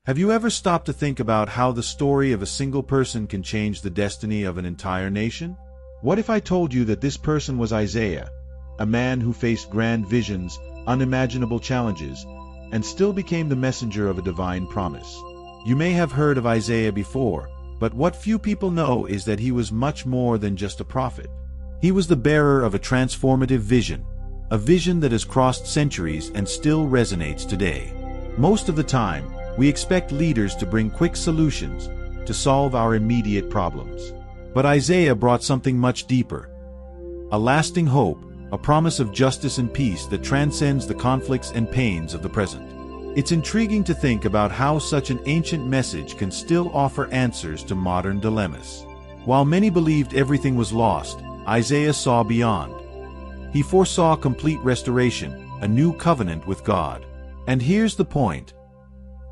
Have you ever stopped to think about how the story of a single person can change the destiny of an entire nation? What if I told you that this person was Isaiah, a man who faced grand visions, unimaginable challenges, and still became the messenger of a divine promise? You may have heard of Isaiah before, but what few people know is that he was much more than just a prophet. He was the bearer of a transformative vision, a vision that has crossed centuries and still resonates today. Most of the time, we expect leaders to bring quick solutions to solve our immediate problems. But Isaiah brought something much deeper. A lasting hope, a promise of justice and peace that transcends the conflicts and pains of the present. It's intriguing to think about how such an ancient message can still offer answers to modern dilemmas. While many believed everything was lost, Isaiah saw beyond. He foresaw complete restoration, a new covenant with God. And here's the point.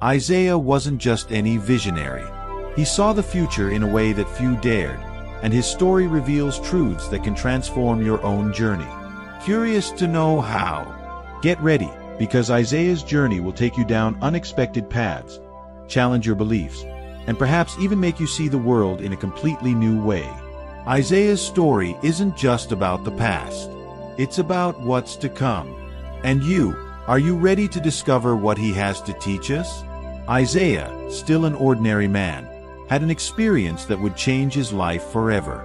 Isaiah wasn't just any visionary. He saw the future in a way that few dared, and his story reveals truths that can transform your own journey. Curious to know how? Get ready, because Isaiah's journey will take you down unexpected paths, challenge your beliefs, and perhaps even make you see the world in a completely new way. Isaiah's story isn't just about the past. It's about what's to come. And are you ready to discover what he has to teach us? Isaiah, still an ordinary man, had an experience that would change his life forever.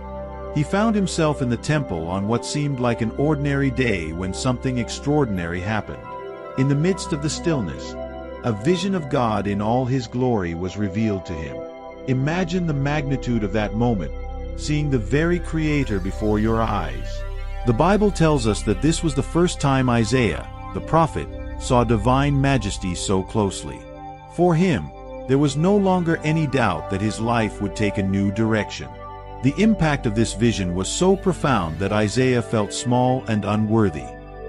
He found himself in the temple on what seemed like an ordinary day when something extraordinary happened. In the midst of the stillness, a vision of God in all his glory was revealed to him. Imagine the magnitude of that moment, seeing the very Creator before your eyes. The Bible tells us that this was the first time Isaiah, the prophet, saw divine majesty so closely. For him, there was no longer any doubt that his life would take a new direction. The impact of this vision was so profound that Isaiah felt small and unworthy.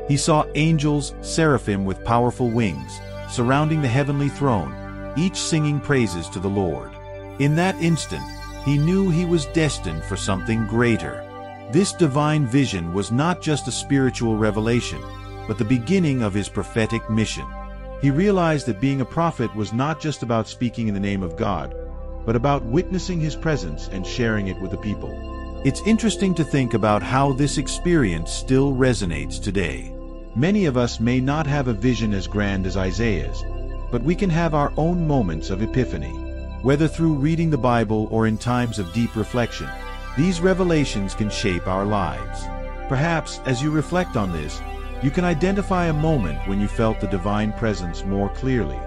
He saw angels, seraphim with powerful wings, surrounding the heavenly throne, each singing praises to the Lord. In that instant, he knew he was destined for something greater. This divine vision was not just a spiritual revelation, but the beginning of his prophetic mission. He realized that being a prophet was not just about speaking in the name of God, but about witnessing his presence and sharing it with the people. It's interesting to think about how this experience still resonates today. Many of us may not have a vision as grand as Isaiah's, but we can have our own moments of epiphany. Whether through reading the Bible or in times of deep reflection, these revelations can shape our lives. Perhaps, as you reflect on this, you can identify a moment when you felt the divine presence more clearly.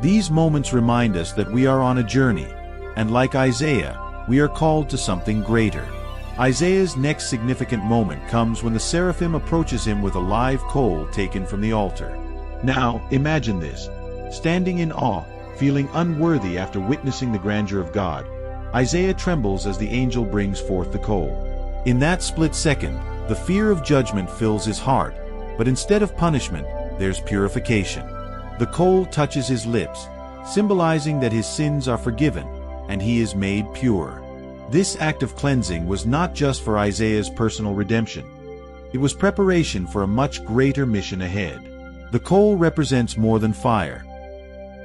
These moments remind us that we are on a journey, and like Isaiah, we are called to something greater. Isaiah's next significant moment comes when the seraphim approaches him with a live coal taken from the altar. Now, imagine this. Standing in awe, feeling unworthy after witnessing the grandeur of God, Isaiah trembles as the angel brings forth the coal. In that split second, the fear of judgment fills his heart, but instead of punishment, there's purification. The coal touches his lips, symbolizing that his sins are forgiven, and he is made pure. This act of cleansing was not just for Isaiah's personal redemption. It was preparation for a much greater mission ahead. The coal represents more than fire.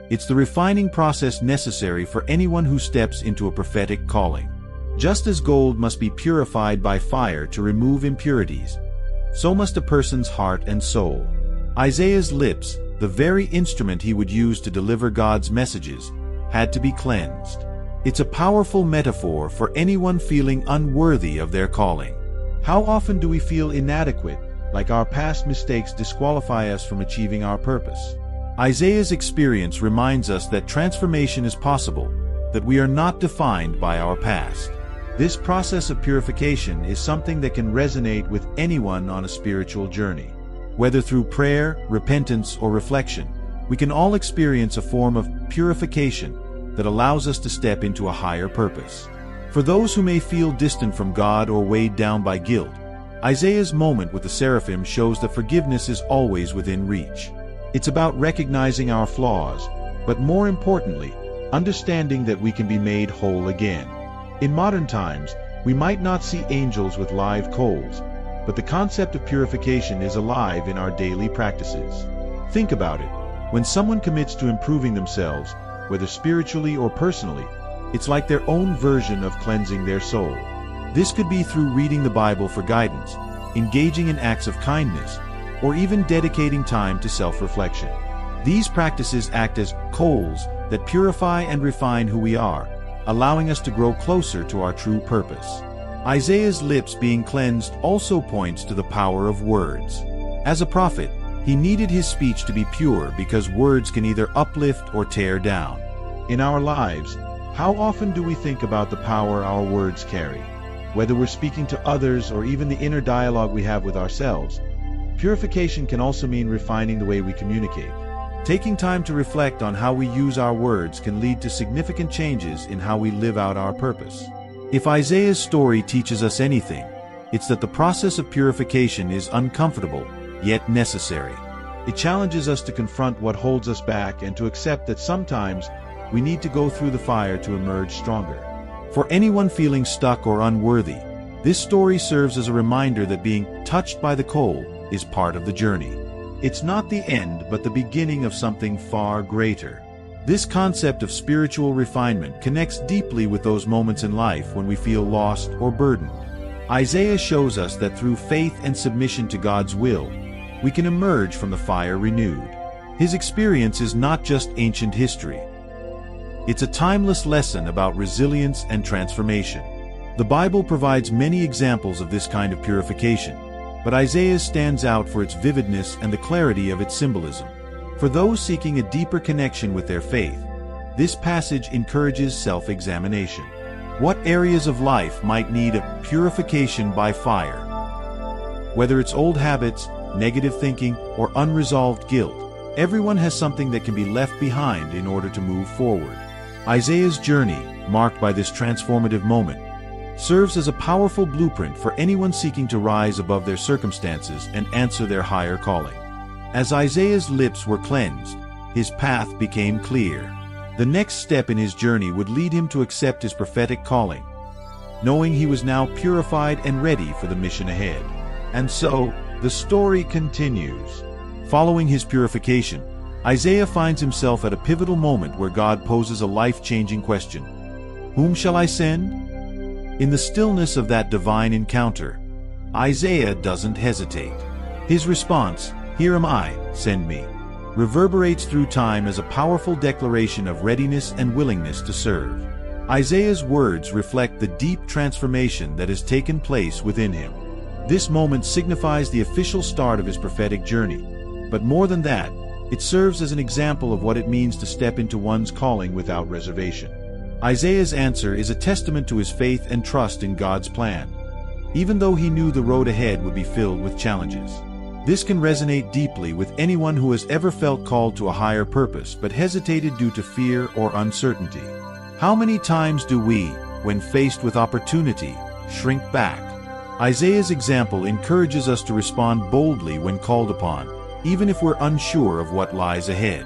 It's the refining process necessary for anyone who steps into a prophetic calling. Just as gold must be purified by fire to remove impurities, so must a person's heart and soul. Isaiah's lips, the very instrument he would use to deliver God's messages, had to be cleansed. It's a powerful metaphor for anyone feeling unworthy of their calling. How often do we feel inadequate, like our past mistakes disqualify us from achieving our purpose? Isaiah's experience reminds us that transformation is possible, that we are not defined by our past. This process of purification is something that can resonate with anyone on a spiritual journey. Whether through prayer, repentance, or reflection, we can all experience a form of purification that allows us to step into a higher purpose. For those who may feel distant from God or weighed down by guilt, Isaiah's moment with the seraphim shows that forgiveness is always within reach. It's about recognizing our flaws, but more importantly, understanding that we can be made whole again. In modern times, we might not see angels with live coals, but the concept of purification is alive in our daily practices. Think about it. When someone commits to improving themselves, whether spiritually or personally, it's like their own version of cleansing their soul. This could be through reading the Bible for guidance, engaging in acts of kindness, or even dedicating time to self-reflection. These practices act as coals that purify and refine who we are, allowing us to grow closer to our true purpose. Isaiah's lips being cleansed also points to the power of words. As a prophet, he needed his speech to be pure because words can either uplift or tear down. In our lives, how often do we think about the power our words carry? Whether we're speaking to others or even the inner dialogue we have with ourselves, purification can also mean refining the way we communicate. Taking time to reflect on how we use our words can lead to significant changes in how we live out our purpose. If Isaiah's story teaches us anything, it's that the process of purification is uncomfortable, yet necessary. It challenges us to confront what holds us back and to accept that sometimes we need to go through the fire to emerge stronger. For anyone feeling stuck or unworthy, this story serves as a reminder that being touched by the coal is part of the journey. It's not the end, but the beginning of something far greater. This concept of spiritual refinement connects deeply with those moments in life when we feel lost or burdened. Isaiah shows us that through faith and submission to God's will, we can emerge from the fire renewed. His experience is not just ancient history. It's a timeless lesson about resilience and transformation. The Bible provides many examples of this kind of purification, but Isaiah stands out for its vividness and the clarity of its symbolism. For those seeking a deeper connection with their faith, this passage encourages self-examination. What areas of life might need a purification by fire? Whether it's old habits, negative thinking, or unresolved guilt, everyone has something that can be left behind in order to move forward. Isaiah's journey, marked by this transformative moment, serves as a powerful blueprint for anyone seeking to rise above their circumstances and answer their higher calling. As Isaiah's lips were cleansed, his path became clear. The next step in his journey would lead him to accept his prophetic calling, knowing he was now purified and ready for the mission ahead. And so, the story continues. Following his purification, Isaiah finds himself at a pivotal moment where God poses a life-changing question. Whom shall I send? In the stillness of that divine encounter, Isaiah doesn't hesitate. His response, "Here am I, send me," reverberates through time as a powerful declaration of readiness and willingness to serve. Isaiah's words reflect the deep transformation that has taken place within him. This moment signifies the official start of his prophetic journey. But more than that, it serves as an example of what it means to step into one's calling without reservation. Isaiah's answer is a testament to his faith and trust in God's plan, even though he knew the road ahead would be filled with challenges. This can resonate deeply with anyone who has ever felt called to a higher purpose but hesitated due to fear or uncertainty. How many times do we, when faced with opportunity, shrink back? Isaiah's example encourages us to respond boldly when called upon, even if we're unsure of what lies ahead.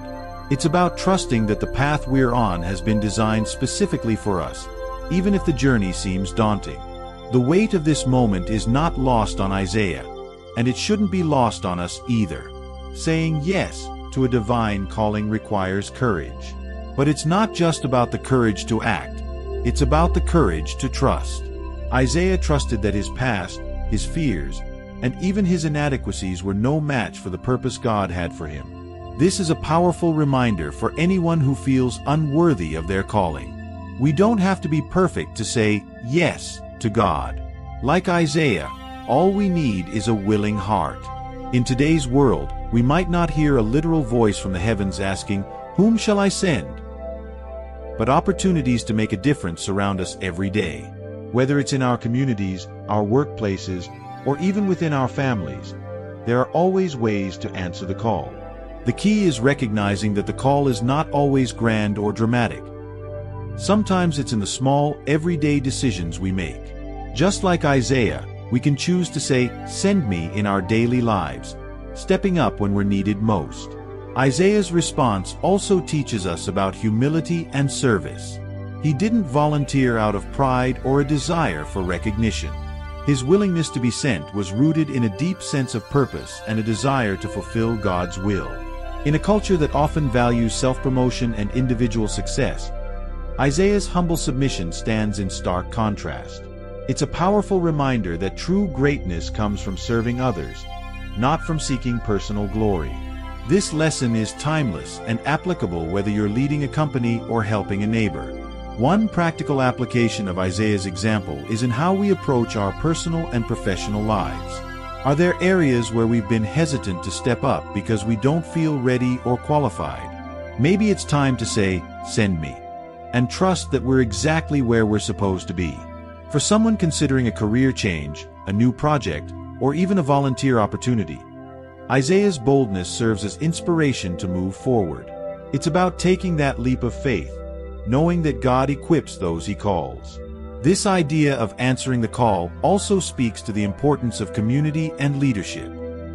It's about trusting that the path we're on has been designed specifically for us, even if the journey seems daunting. The weight of this moment is not lost on Isaiah, and it shouldn't be lost on us either. Saying yes to a divine calling requires courage. But it's not just about the courage to act, it's about the courage to trust. Isaiah trusted that his past, his fears, and even his inadequacies were no match for the purpose God had for him. This is a powerful reminder for anyone who feels unworthy of their calling. We don't have to be perfect to say yes to God. Like Isaiah, all we need is a willing heart. In today's world, we might not hear a literal voice from the heavens asking, "Whom shall I send?" But opportunities to make a difference surround us every day. Whether it's in our communities, our workplaces, or even within our families, there are always ways to answer the call. The key is recognizing that the call is not always grand or dramatic. Sometimes it's in the small, everyday decisions we make. Just like Isaiah, we can choose to say, "Send me," in our daily lives, stepping up when we're needed most. Isaiah's response also teaches us about humility and service. He didn't volunteer out of pride or a desire for recognition. His willingness to be sent was rooted in a deep sense of purpose and a desire to fulfill God's will. In a culture that often values self-promotion and individual success, Isaiah's humble submission stands in stark contrast. It's a powerful reminder that true greatness comes from serving others, not from seeking personal glory. This lesson is timeless and applicable whether you're leading a company or helping a neighbor. One practical application of Isaiah's example is in how we approach our personal and professional lives. Are there areas where we've been hesitant to step up because we don't feel ready or qualified? Maybe it's time to say, "Send me," and trust that we're exactly where we're supposed to be. For someone considering a career change, a new project, or even a volunteer opportunity, Isaiah's boldness serves as inspiration to move forward. It's about taking that leap of faith, knowing that God equips those He calls. This idea of answering the call also speaks to the importance of community and leadership.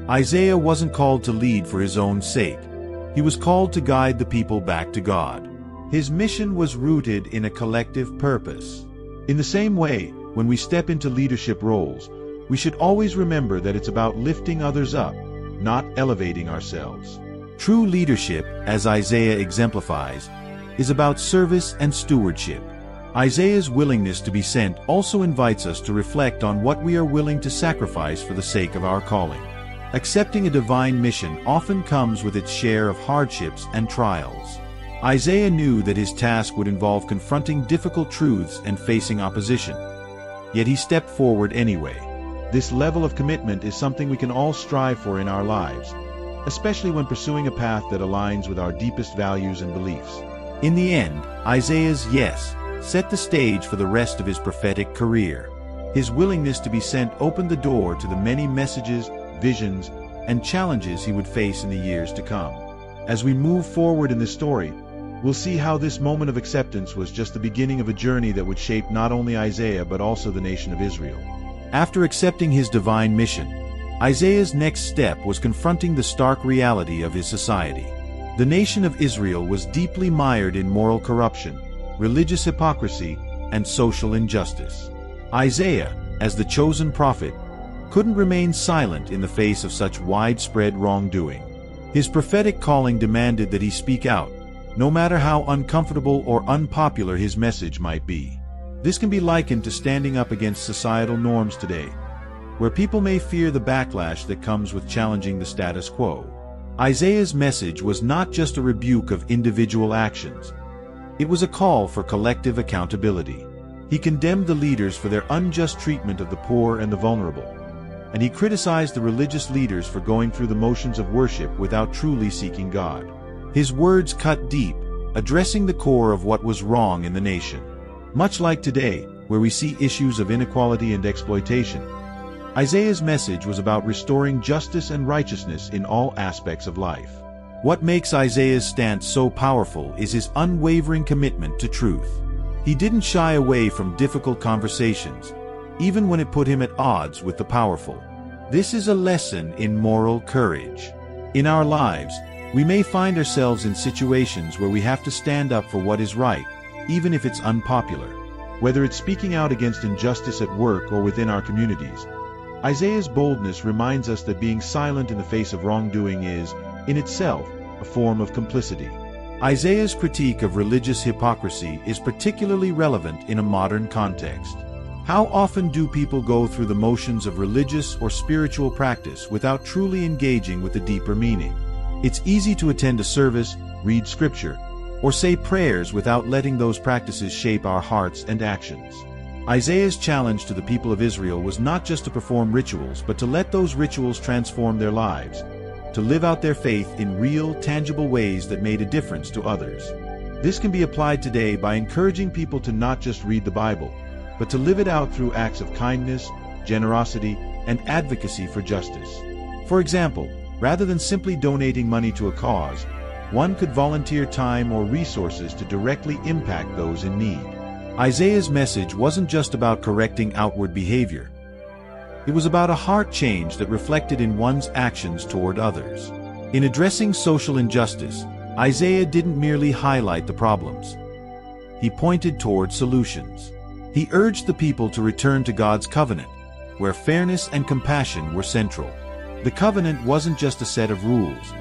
Isaiah wasn't called to lead for his own sake. He was called to guide the people back to God. His mission was rooted in a collective purpose. In the same way, when we step into leadership roles, we should always remember that it's about lifting others up, not elevating ourselves. True leadership, as Isaiah exemplifies, is about service and stewardship. Isaiah's willingness to be sent also invites us to reflect on what we are willing to sacrifice for the sake of our calling. Accepting a divine mission often comes with its share of hardships and trials. Isaiah knew that his task would involve confronting difficult truths and facing opposition. Yet he stepped forward anyway. This level of commitment is something we can all strive for in our lives, especially when pursuing a path that aligns with our deepest values and beliefs. In the end, Isaiah's yes set the stage for the rest of his prophetic career. His willingness to be sent opened the door to the many messages, visions, and challenges he would face in the years to come. As we move forward in this story, we'll see how this moment of acceptance was just the beginning of a journey that would shape not only Isaiah but also the nation of Israel. After accepting his divine mission, Isaiah's next step was confronting the stark reality of his society. The nation of Israel was deeply mired in moral corruption, religious hypocrisy, and social injustice. Isaiah, as the chosen prophet, couldn't remain silent in the face of such widespread wrongdoing. His prophetic calling demanded that he speak out, no matter how uncomfortable or unpopular his message might be. This can be likened to standing up against societal norms today, where people may fear the backlash that comes with challenging the status quo. Isaiah's message was not just a rebuke of individual actions. It was a call for collective accountability. He condemned the leaders for their unjust treatment of the poor and the vulnerable, and he criticized the religious leaders for going through the motions of worship without truly seeking God. His words cut deep, addressing the core of what was wrong in the nation. Much like today, where we see issues of inequality and exploitation, Isaiah's message was about restoring justice and righteousness in all aspects of life. What makes Isaiah's stance so powerful is his unwavering commitment to truth. He didn't shy away from difficult conversations, even when it put him at odds with the powerful. This is a lesson in moral courage. In our lives, we may find ourselves in situations where we have to stand up for what is right, even if it's unpopular. Whether it's speaking out against injustice at work or within our communities, Isaiah's boldness reminds us that being silent in the face of wrongdoing is, in itself, a form of complicity. Isaiah's critique of religious hypocrisy is particularly relevant in a modern context. How often do people go through the motions of religious or spiritual practice without truly engaging with the deeper meaning? It's easy to attend a service, read scripture, or say prayers without letting those practices shape our hearts and actions. Isaiah's challenge to the people of Israel was not just to perform rituals, but to let those rituals transform their lives, to live out their faith in real, tangible ways that made a difference to others. This can be applied today by encouraging people to not just read the Bible, but to live it out through acts of kindness, generosity, and advocacy for justice. For example, rather than simply donating money to a cause, one could volunteer time or resources to directly impact those in need. Isaiah's message wasn't just about correcting outward behavior. It was about a heart change that reflected in one's actions toward others. In addressing social injustice, Isaiah didn't merely highlight the problems. He pointed toward solutions. He urged the people to return to God's covenant, where fairness and compassion were central. The covenant wasn't just a set of rules.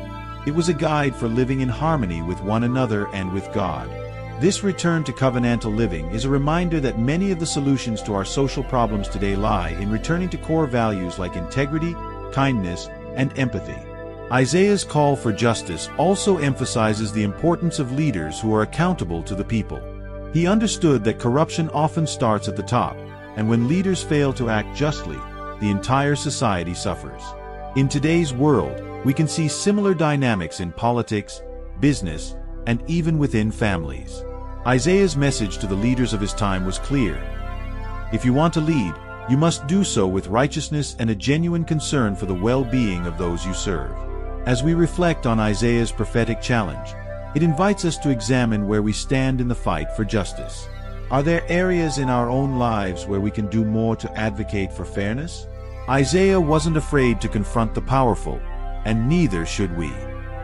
It was a guide for living in harmony with one another and with God. This return to covenantal living is a reminder that many of the solutions to our social problems today lie in returning to core values like integrity, kindness, and empathy. Isaiah's call for justice also emphasizes the importance of leaders who are accountable to the people. He understood that corruption often starts at the top, and when leaders fail to act justly, the entire society suffers. In today's world, we can see similar dynamics in politics, business, and even within families. Isaiah's message to the leaders of his time was clear. If you want to lead, you must do so with righteousness and a genuine concern for the well-being of those you serve. As we reflect on Isaiah's prophetic challenge, it invites us to examine where we stand in the fight for justice. Are there areas in our own lives where we can do more to advocate for fairness? Isaiah wasn't afraid to confront the powerful, and neither should we.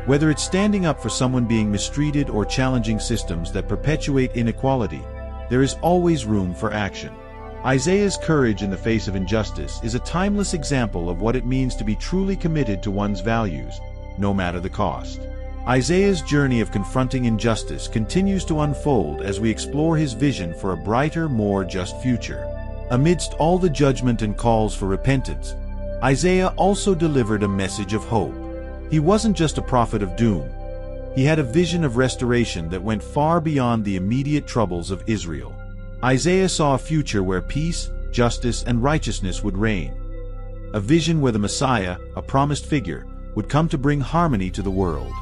Whether it's standing up for someone being mistreated or challenging systems that perpetuate inequality, there is always room for action. Isaiah's courage in the face of injustice is a timeless example of what it means to be truly committed to one's values, no matter the cost. Isaiah's journey of confronting injustice continues to unfold as we explore his vision for a brighter, more just future. Amidst all the judgment and calls for repentance, Isaiah also delivered a message of hope. He wasn't just a prophet of doom. He had a vision of restoration that went far beyond the immediate troubles of Israel. Isaiah saw a future where peace, justice, and righteousness would reign. A vision where the Messiah, a promised figure, would come to bring harmony to the world.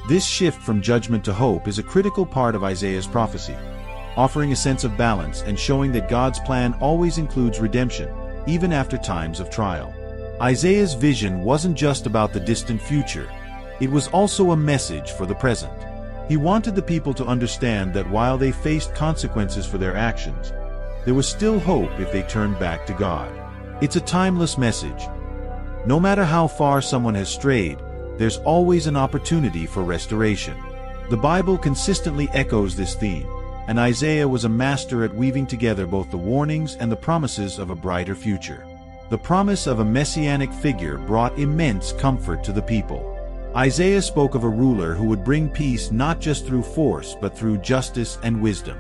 This shift from judgment to hope is a critical part of Isaiah's prophecy, offering a sense of balance and showing that God's plan always includes redemption, even after times of trial. Isaiah's vision wasn't just about the distant future, it was also a message for the present. He wanted the people to understand that while they faced consequences for their actions, there was still hope if they turned back to God. It's a timeless message. No matter how far someone has strayed, there's always an opportunity for restoration. The Bible consistently echoes this theme, and Isaiah was a master at weaving together both the warnings and the promises of a brighter future. The promise of a messianic figure brought immense comfort to the people. Isaiah spoke of a ruler who would bring peace not just through force but through justice and wisdom.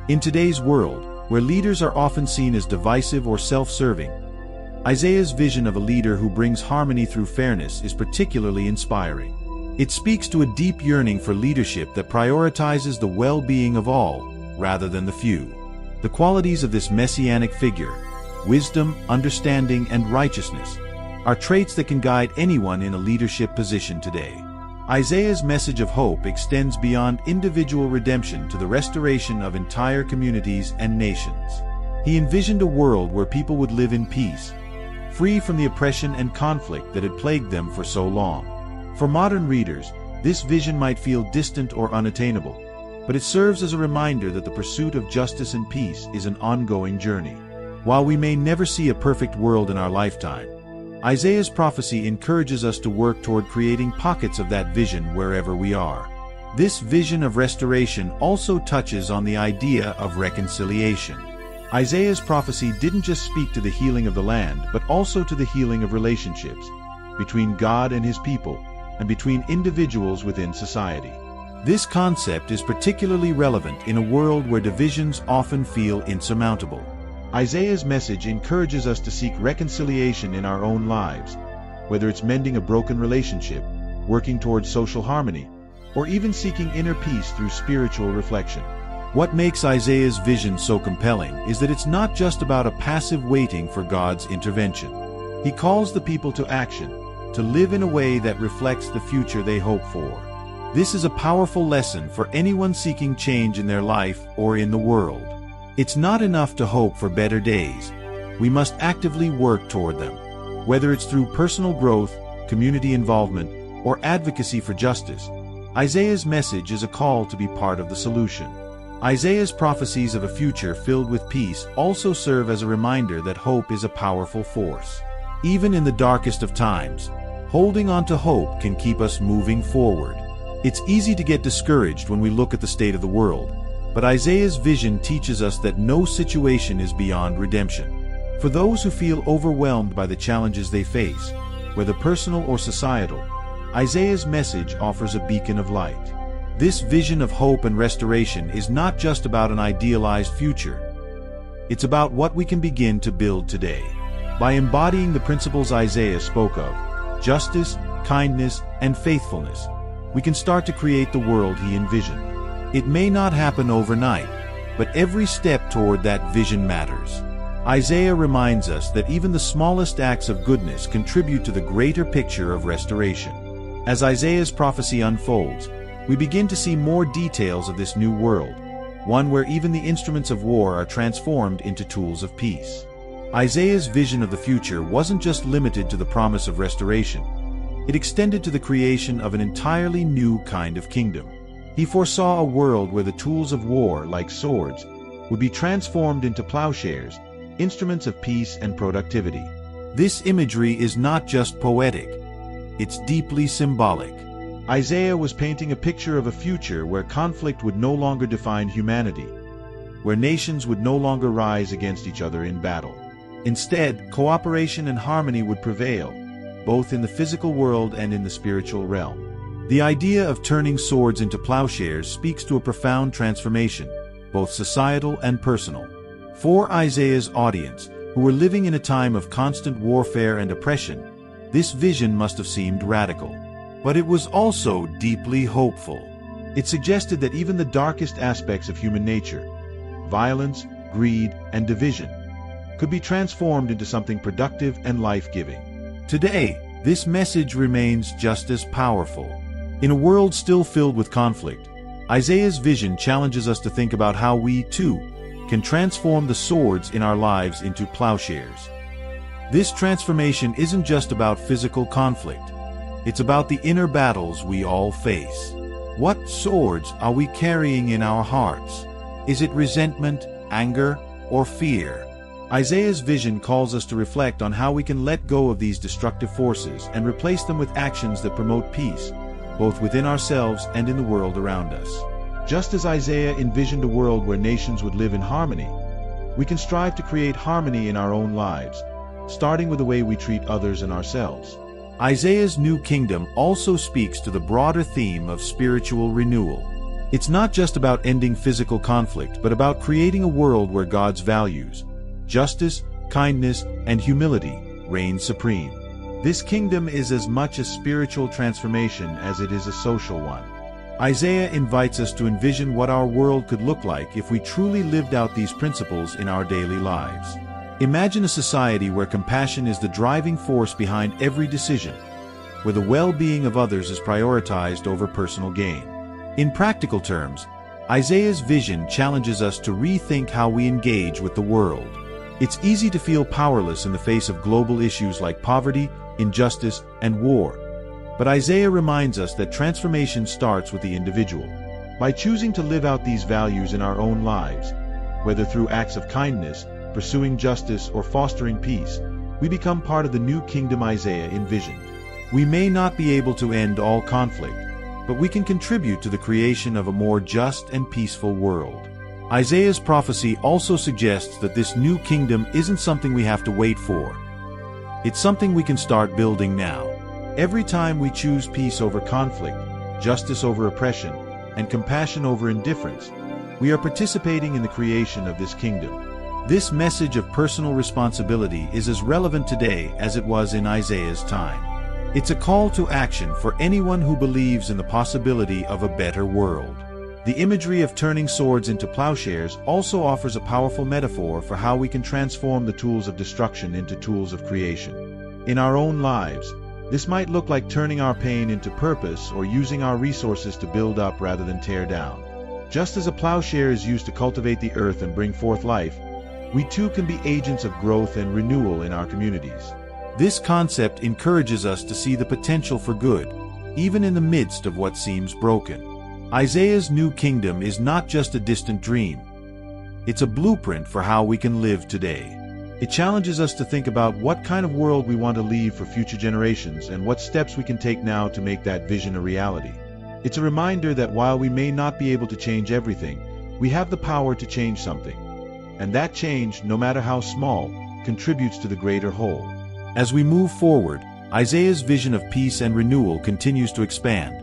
In today's world, where leaders are often seen as divisive or self-serving, Isaiah's vision of a leader who brings harmony through fairness is particularly inspiring. It speaks to a deep yearning for leadership that prioritizes the well-being of all, rather than the few. The qualities of this messianic figure, wisdom, understanding, and righteousness, are traits that can guide anyone in a leadership position today. Isaiah's message of hope extends beyond individual redemption to the restoration of entire communities and nations. He envisioned a world where people would live in peace, free from the oppression and conflict that had plagued them for so long. For modern readers, this vision might feel distant or unattainable, but it serves as a reminder that the pursuit of justice and peace is an ongoing journey. While we may never see a perfect world in our lifetime, Isaiah's prophecy encourages us to work toward creating pockets of that vision wherever we are. This vision of restoration also touches on the idea of reconciliation. Isaiah's prophecy didn't just speak to the healing of the land, but also to the healing of relationships between God and his people, and between individuals within society. This concept is particularly relevant in a world where divisions often feel insurmountable. Isaiah's message encourages us to seek reconciliation in our own lives, whether it's mending a broken relationship, working towards social harmony, or even seeking inner peace through spiritual reflection. What makes Isaiah's vision so compelling is that it's not just about a passive waiting for God's intervention. He calls the people to action, to live in a way that reflects the future they hope for. This is a powerful lesson for anyone seeking change in their life or in the world. It's not enough to hope for better days. We must actively work toward them. Whether it's through personal growth, community involvement, or advocacy for justice, Isaiah's message is a call to be part of the solution. Isaiah's prophecies of a future filled with peace also serve as a reminder that hope is a powerful force. Even in the darkest of times, holding on to hope can keep us moving forward. It's easy to get discouraged when we look at the state of the world, but Isaiah's vision teaches us that no situation is beyond redemption. For those who feel overwhelmed by the challenges they face, whether personal or societal, Isaiah's message offers a beacon of light. This vision of hope and restoration is not just about an idealized future. It's about what we can begin to build today. By embodying the principles Isaiah spoke of, justice, kindness, and faithfulness, we can start to create the world he envisioned. It may not happen overnight, but every step toward that vision matters. Isaiah reminds us that even the smallest acts of goodness contribute to the greater picture of restoration. As Isaiah's prophecy unfolds, we begin to see more details of this new world, one where even the instruments of war are transformed into tools of peace. Isaiah's vision of the future wasn't just limited to the promise of restoration. It extended to the creation of an entirely new kind of kingdom. He foresaw a world where the tools of war, like swords, would be transformed into plowshares, instruments of peace and productivity. This imagery is not just poetic, it's deeply symbolic. Isaiah was painting a picture of a future where conflict would no longer define humanity, where nations would no longer rise against each other in battle. Instead, cooperation and harmony would prevail, both in the physical world and in the spiritual realm. The idea of turning swords into plowshares speaks to a profound transformation, both societal and personal. For Isaiah's audience, who were living in a time of constant warfare and oppression, this vision must have seemed radical. But it was also deeply hopeful. It suggested that even the darkest aspects of human nature, violence, greed, and division, could be transformed into something productive and life-giving. Today, this message remains just as powerful. In a world still filled with conflict, Isaiah's vision challenges us to think about how we, too, can transform the swords in our lives into plowshares. This transformation isn't just about physical conflict. It's about the inner battles we all face. What swords are we carrying in our hearts? Is it resentment, anger, or fear? Isaiah's vision calls us to reflect on how we can let go of these destructive forces and replace them with actions that promote peace, both within ourselves and in the world around us. Just as Isaiah envisioned a world where nations would live in harmony, we can strive to create harmony in our own lives, starting with the way we treat others and ourselves. Isaiah's new kingdom also speaks to the broader theme of spiritual renewal. It's not just about ending physical conflict, but about creating a world where God's values, justice, kindness, and humility reign supreme. This kingdom is as much a spiritual transformation as it is a social one. Isaiah invites us to envision what our world could look like if we truly lived out these principles in our daily lives. Imagine a society where compassion is the driving force behind every decision, where the well-being of others is prioritized over personal gain. In practical terms, Isaiah's vision challenges us to rethink how we engage with the world. It's easy to feel powerless in the face of global issues like poverty, injustice, and war. But Isaiah reminds us that transformation starts with the individual. By choosing to live out these values in our own lives, whether through acts of kindness, pursuing justice, or fostering peace, we become part of the new kingdom Isaiah envisioned. We may not be able to end all conflict, but we can contribute to the creation of a more just and peaceful world. Isaiah's prophecy also suggests that this new kingdom isn't something we have to wait for. It's something we can start building now. Every time we choose peace over conflict, justice over oppression, and compassion over indifference, we are participating in the creation of this kingdom. This message of personal responsibility is as relevant today as it was in Isaiah's time. It's a call to action for anyone who believes in the possibility of a better world. The imagery of turning swords into plowshares also offers a powerful metaphor for how we can transform the tools of destruction into tools of creation. In our own lives, this might look like turning our pain into purpose or using our resources to build up rather than tear down. Just as a plowshare is used to cultivate the earth and bring forth life, we too can be agents of growth and renewal in our communities. This concept encourages us to see the potential for good, even in the midst of what seems broken. Isaiah's new kingdom is not just a distant dream. It's a blueprint for how we can live today. It challenges us to think about what kind of world we want to leave for future generations and what steps we can take now to make that vision a reality. It's a reminder that while we may not be able to change everything, we have the power to change something. And that change, no matter how small, contributes to the greater whole. As we move forward, Isaiah's vision of peace and renewal continues to expand,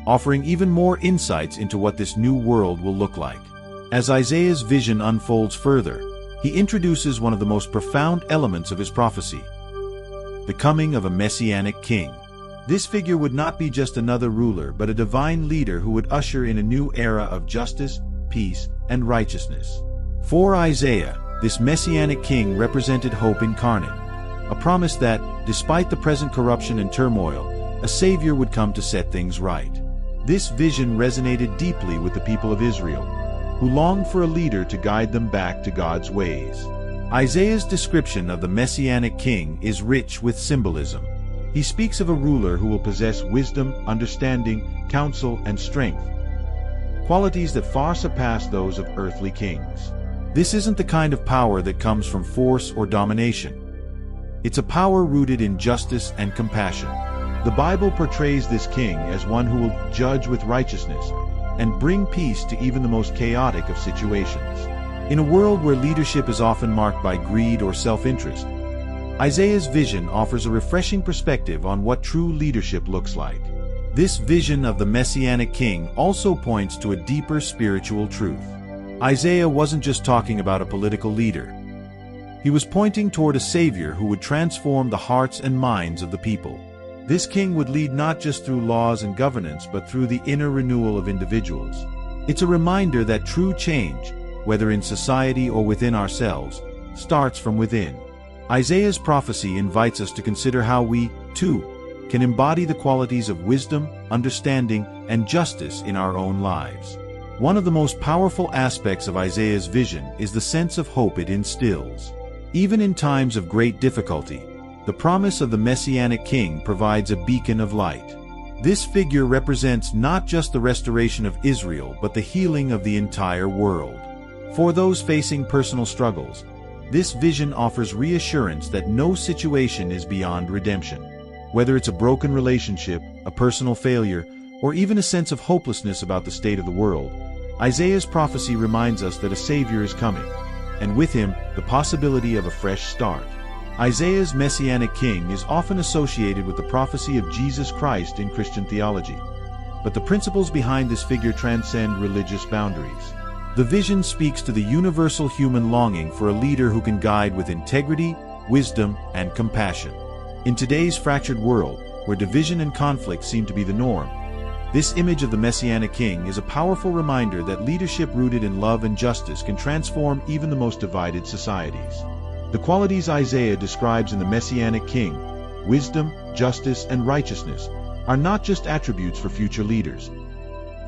offering even more insights into what this new world will look like. As Isaiah's vision unfolds further, he introduces one of the most profound elements of his prophecy: the coming of a messianic king. This figure would not be just another ruler, but a divine leader who would usher in a new era of justice, peace, and righteousness. For Isaiah, this messianic king represented hope incarnate, a promise that, despite the present corruption and turmoil, a savior would come to set things right. This vision resonated deeply with the people of Israel, who longed for a leader to guide them back to God's ways. Isaiah's description of the messianic king is rich with symbolism. He speaks of a ruler who will possess wisdom, understanding, counsel, and strength, qualities that far surpass those of earthly kings. This isn't the kind of power that comes from force or domination. It's a power rooted in justice and compassion. The Bible portrays this king as one who will judge with righteousness and bring peace to even the most chaotic of situations. In a world where leadership is often marked by greed or self-interest, Isaiah's vision offers a refreshing perspective on what true leadership looks like. This vision of the Messianic King also points to a deeper spiritual truth. Isaiah wasn't just talking about a political leader. He was pointing toward a Savior who would transform the hearts and minds of the people. This king would lead not just through laws and governance, but through the inner renewal of individuals. It's a reminder that true change, whether in society or within ourselves, starts from within. Isaiah's prophecy invites us to consider how we, too, can embody the qualities of wisdom, understanding, and justice in our own lives. One of the most powerful aspects of Isaiah's vision is the sense of hope it instills. Even in times of great difficulty, the promise of the Messianic King provides a beacon of light. This figure represents not just the restoration of Israel, but the healing of the entire world. For those facing personal struggles, this vision offers reassurance that no situation is beyond redemption. Whether it's a broken relationship, a personal failure, or even a sense of hopelessness about the state of the world, Isaiah's prophecy reminds us that a Savior is coming, and with him, the possibility of a fresh start. Isaiah's Messianic King is often associated with the prophecy of Jesus Christ in Christian theology, but the principles behind this figure transcend religious boundaries. The vision speaks to the universal human longing for a leader who can guide with integrity, wisdom, and compassion. In today's fractured world, where division and conflict seem to be the norm, this image of the Messianic King is a powerful reminder that leadership rooted in love and justice can transform even the most divided societies. The qualities Isaiah describes in the Messianic King, wisdom, justice, and righteousness, are not just attributes for future leaders.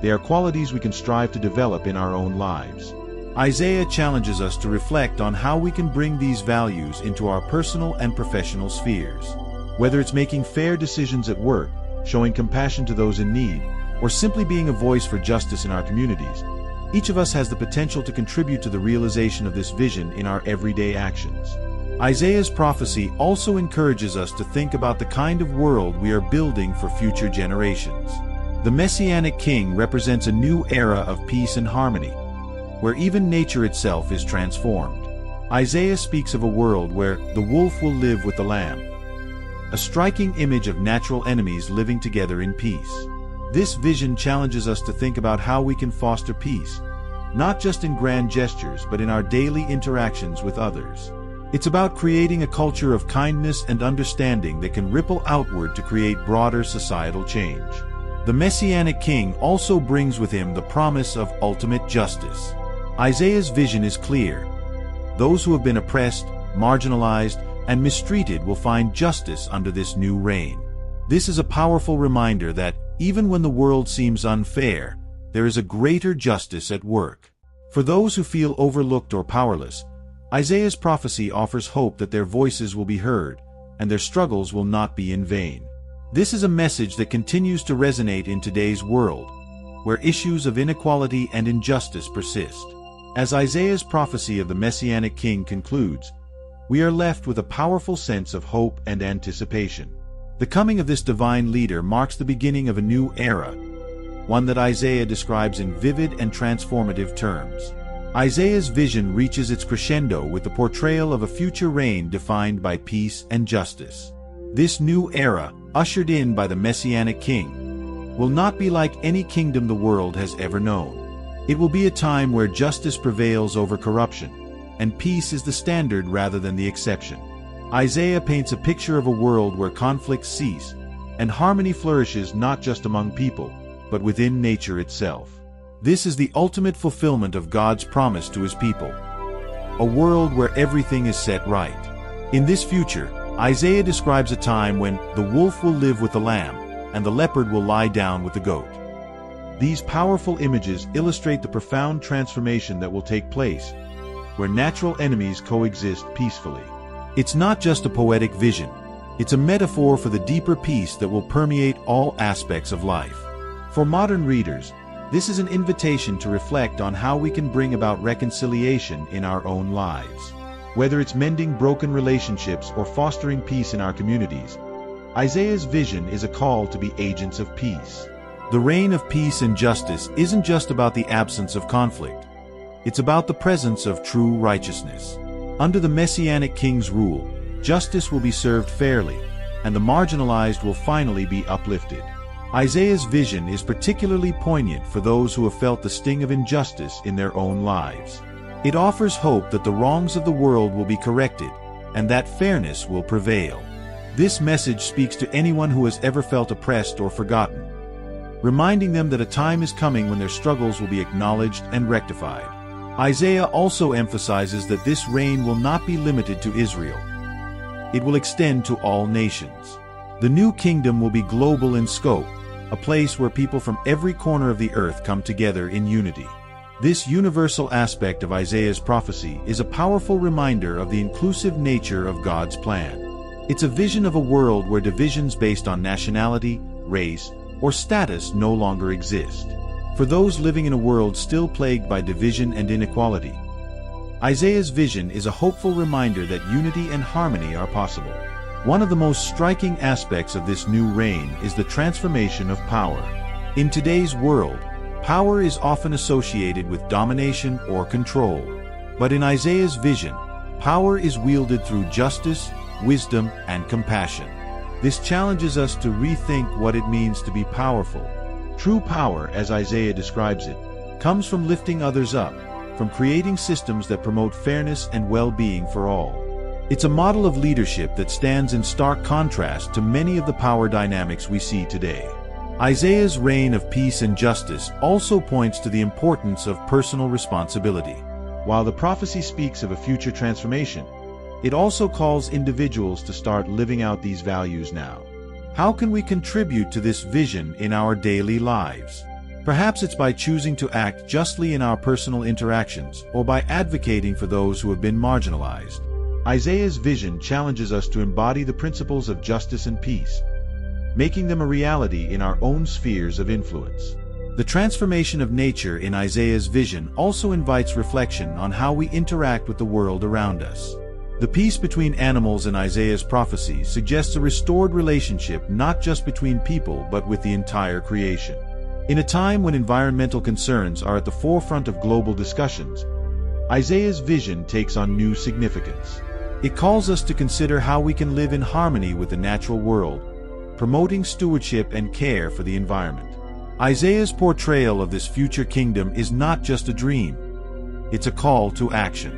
They are qualities we can strive to develop in our own lives. Isaiah challenges us to reflect on how we can bring these values into our personal and professional spheres. Whether it's making fair decisions at work, showing compassion to those in need, or simply being a voice for justice in our communities, each of us has the potential to contribute to the realization of this vision in our everyday actions. Isaiah's prophecy also encourages us to think about the kind of world we are building for future generations. The Messianic King represents a new era of peace and harmony, where even nature itself is transformed. Isaiah speaks of a world where the wolf will live with the lamb, a striking image of natural enemies living together in peace. This vision challenges us to think about how we can foster peace, not just in grand gestures, but in our daily interactions with others. It's about creating a culture of kindness and understanding that can ripple outward to create broader societal change. The Messianic King also brings with him the promise of ultimate justice. Isaiah's vision is clear. Those who have been oppressed, marginalized, and mistreated will find justice under this new reign. This is a powerful reminder that, even when the world seems unfair, there is a greater justice at work. For those who feel overlooked or powerless, Isaiah's prophecy offers hope that their voices will be heard, and their struggles will not be in vain. This is a message that continues to resonate in today's world, where issues of inequality and injustice persist. As Isaiah's prophecy of the Messianic King concludes, we are left with a powerful sense of hope and anticipation. The coming of this divine leader marks the beginning of a new era, one that Isaiah describes in vivid and transformative terms. Isaiah's vision reaches its crescendo with the portrayal of a future reign defined by peace and justice. This new era, ushered in by the Messianic King, will not be like any kingdom the world has ever known. It will be a time where justice prevails over corruption, and peace is the standard rather than the exception. Isaiah paints a picture of a world where conflicts cease, and harmony flourishes not just among people, but within nature itself. This is the ultimate fulfillment of God's promise to His people. A world where everything is set right. In this future, Isaiah describes a time when the wolf will live with the lamb, and the leopard will lie down with the goat. These powerful images illustrate the profound transformation that will take place, where natural enemies coexist peacefully. It's not just a poetic vision. It's a metaphor for the deeper peace that will permeate all aspects of life. For modern readers, this is an invitation to reflect on how we can bring about reconciliation in our own lives. Whether it's mending broken relationships or fostering peace in our communities, Isaiah's vision is a call to be agents of peace. The reign of peace and justice isn't just about the absence of conflict. It's about the presence of true righteousness. Under the Messianic King's rule, justice will be served fairly, and the marginalized will finally be uplifted. Isaiah's vision is particularly poignant for those who have felt the sting of injustice in their own lives. It offers hope that the wrongs of the world will be corrected, and that fairness will prevail. This message speaks to anyone who has ever felt oppressed or forgotten, reminding them that a time is coming when their struggles will be acknowledged and rectified. Isaiah also emphasizes that this reign will not be limited to Israel. It will extend to all nations. The new kingdom will be global in scope, a place where people from every corner of the earth come together in unity. This universal aspect of Isaiah's prophecy is a powerful reminder of the inclusive nature of God's plan. It's a vision of a world where divisions based on nationality, race, or status no longer exist. For those living in a world still plagued by division and inequality, Isaiah's vision is a hopeful reminder that unity and harmony are possible. One of the most striking aspects of this new reign is the transformation of power. In today's world, power is often associated with domination or control. But in Isaiah's vision, power is wielded through justice, wisdom, and compassion. This challenges us to rethink what it means to be powerful. True power, as Isaiah describes it, comes from lifting others up, from creating systems that promote fairness and well-being for all. It's a model of leadership that stands in stark contrast to many of the power dynamics we see today. Isaiah's reign of peace and justice also points to the importance of personal responsibility. While the prophecy speaks of a future transformation, it also calls individuals to start living out these values now. How can we contribute to this vision in our daily lives? Perhaps it's by choosing to act justly in our personal interactions, or by advocating for those who have been marginalized. Isaiah's vision challenges us to embody the principles of justice and peace, making them a reality in our own spheres of influence. The transformation of nature in Isaiah's vision also invites reflection on how we interact with the world around us. The peace between animals in Isaiah's prophecy suggests a restored relationship not just between people but with the entire creation. In a time when environmental concerns are at the forefront of global discussions, Isaiah's vision takes on new significance. It calls us to consider how we can live in harmony with the natural world, promoting stewardship and care for the environment. Isaiah's portrayal of this future kingdom is not just a dream. It's a call to action.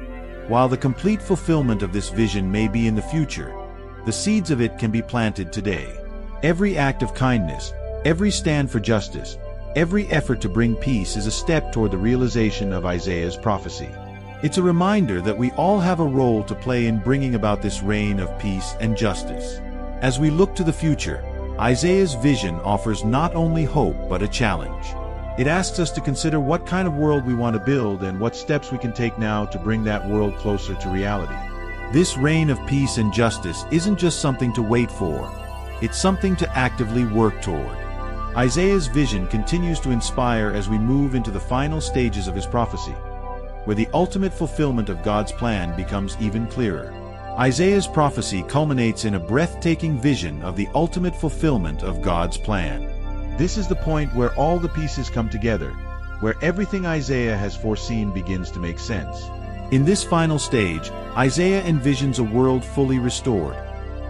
While the complete fulfillment of this vision may be in the future, the seeds of it can be planted today. Every act of kindness, every stand for justice, every effort to bring peace is a step toward the realization of Isaiah's prophecy. It's a reminder that we all have a role to play in bringing about this reign of peace and justice. As we look to the future, Isaiah's vision offers not only hope but a challenge. It asks us to consider what kind of world we want to build and what steps we can take now to bring that world closer to reality. This reign of peace and justice isn't just something to wait for. It's something to actively work toward. Isaiah's vision continues to inspire as we move into the final stages of his prophecy, where the ultimate fulfillment of God's plan becomes even clearer. Isaiah's prophecy culminates in a breathtaking vision of the ultimate fulfillment of God's plan. This is the point where all the pieces come together, where everything Isaiah has foreseen begins to make sense. In this final stage, Isaiah envisions a world fully restored,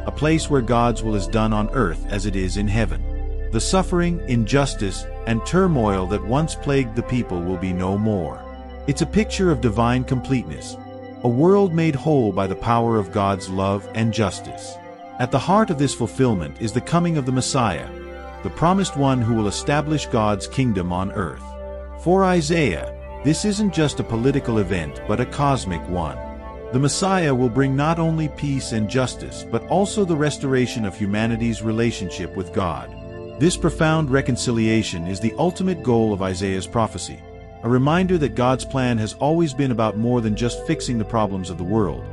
a place where God's will is done on earth as it is in heaven. The suffering, injustice, and turmoil that once plagued the people will be no more. It's a picture of divine completeness, a world made whole by the power of God's love and justice. At the heart of this fulfillment is the coming of the Messiah, the promised one who will establish God's kingdom on earth. For Isaiah, this isn't just a political event but a cosmic one. The Messiah will bring not only peace and justice but also the restoration of humanity's relationship with God. This profound reconciliation is the ultimate goal of Isaiah's prophecy, a reminder that God's plan has always been about more than just fixing the problems of the world.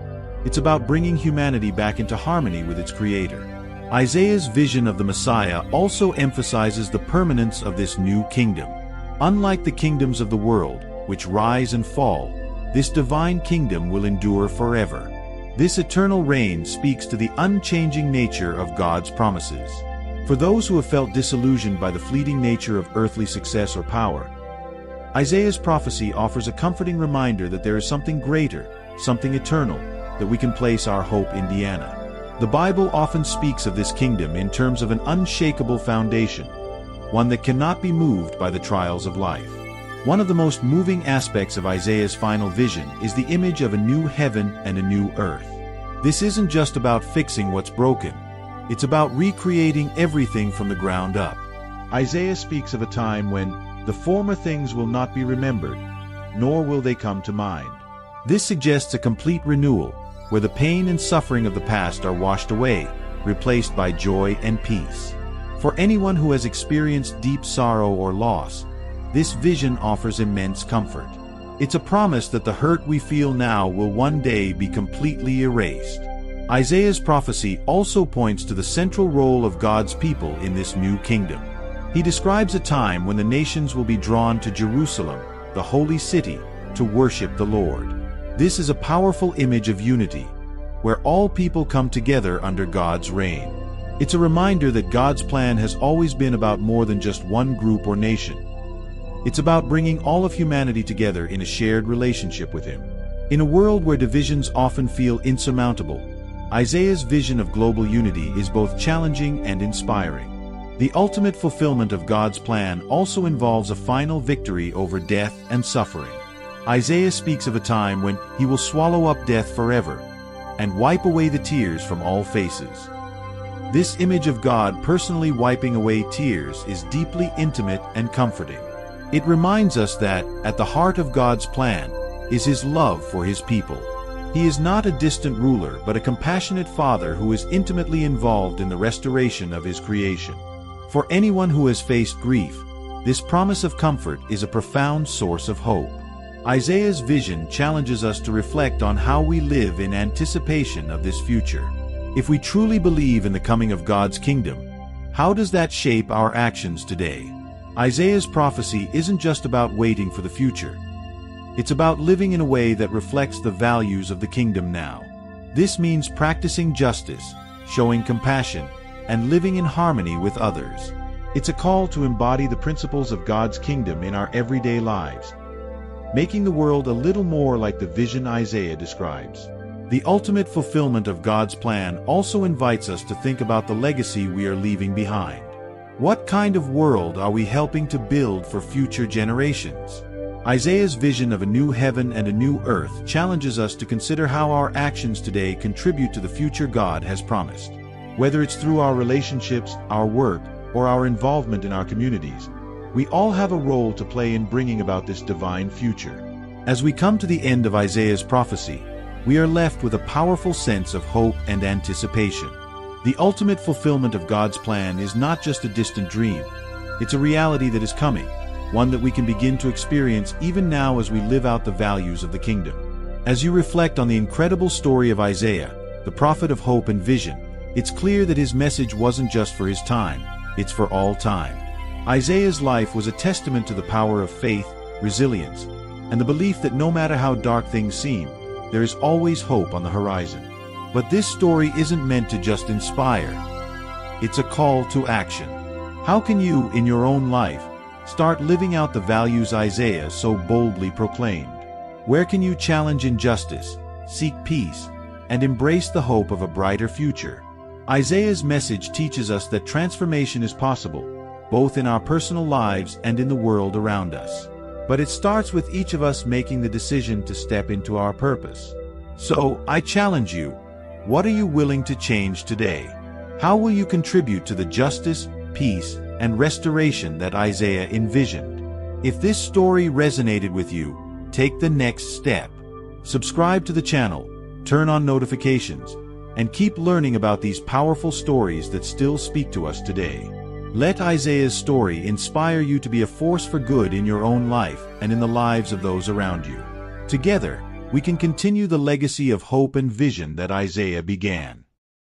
It's about bringing humanity back into harmony with its Creator. Isaiah's vision of the Messiah also emphasizes the permanence of this new kingdom. Unlike the kingdoms of the world, which rise and fall, this divine kingdom will endure forever. This eternal reign speaks to the unchanging nature of God's promises. For those who have felt disillusioned by the fleeting nature of earthly success or power, Isaiah's prophecy offers a comforting reminder that there is something greater, something eternal, that we can place our hope in. The Bible often speaks of this kingdom in terms of an unshakable foundation, one that cannot be moved by the trials of life. One of the most moving aspects of Isaiah's final vision is the image of a new heaven and a new earth. This isn't just about fixing what's broken. It's about recreating everything from the ground up. Isaiah speaks of a time when the former things will not be remembered, nor will they come to mind. This suggests a complete renewal, where the pain and suffering of the past are washed away, replaced by joy and peace. For anyone who has experienced deep sorrow or loss, this vision offers immense comfort. It's a promise that the hurt we feel now will one day be completely erased. Isaiah's prophecy also points to the central role of God's people in this new kingdom. He describes a time when the nations will be drawn to Jerusalem, the holy city, to worship the Lord. This is a powerful image of unity, where all people come together under God's reign. It's a reminder that God's plan has always been about more than just one group or nation. It's about bringing all of humanity together in a shared relationship with Him. In a world where divisions often feel insurmountable, Isaiah's vision of global unity is both challenging and inspiring. The ultimate fulfillment of God's plan also involves a final victory over death and suffering. Isaiah speaks of a time when He will swallow up death forever and wipe away the tears from all faces. This image of God personally wiping away tears is deeply intimate and comforting. It reminds us that, at the heart of God's plan, is His love for His people. He is not a distant ruler, but a compassionate Father who is intimately involved in the restoration of His creation. For anyone who has faced grief, this promise of comfort is a profound source of hope. Isaiah's vision challenges us to reflect on how we live in anticipation of this future. If we truly believe in the coming of God's kingdom, how does that shape our actions today? Isaiah's prophecy isn't just about waiting for the future. It's about living in a way that reflects the values of the kingdom now. This means practicing justice, showing compassion, and living in harmony with others. It's a call to embody the principles of God's kingdom in our everyday lives, making the world a little more like the vision Isaiah describes. The ultimate fulfillment of God's plan also invites us to think about the legacy we are leaving behind. What kind of world are we helping to build for future generations? Isaiah's vision of a new heaven and a new earth challenges us to consider how our actions today contribute to the future God has promised. Whether it's through our relationships, our work, or our involvement in our communities, we all have a role to play in bringing about this divine future. As we come to the end of Isaiah's prophecy, we are left with a powerful sense of hope and anticipation. The ultimate fulfillment of God's plan is not just a distant dream. It's a reality that is coming, one that we can begin to experience even now as we live out the values of the kingdom. As you reflect on the incredible story of Isaiah, the prophet of hope and vision, it's clear that his message wasn't just for his time, it's for all time. Isaiah's life was a testament to the power of faith, resilience, and the belief that no matter how dark things seem, there is always hope on the horizon. But this story isn't meant to just inspire. It's a call to action. How can you, in your own life, start living out the values Isaiah so boldly proclaimed? Where can you challenge injustice, seek peace, and embrace the hope of a brighter future? Isaiah's message teaches us that transformation is possible, both in our personal lives and in the world around us. But it starts with each of us making the decision to step into our purpose. So, I challenge you, what are you willing to change today? How will you contribute to the justice, peace, and restoration that Isaiah envisioned? If this story resonated with you, take the next step. Subscribe to the channel, turn on notifications, and keep learning about these powerful stories that still speak to us today. Let Isaiah's story inspire you to be a force for good in your own life and in the lives of those around you. Together, we can continue the legacy of hope and vision that Isaiah began.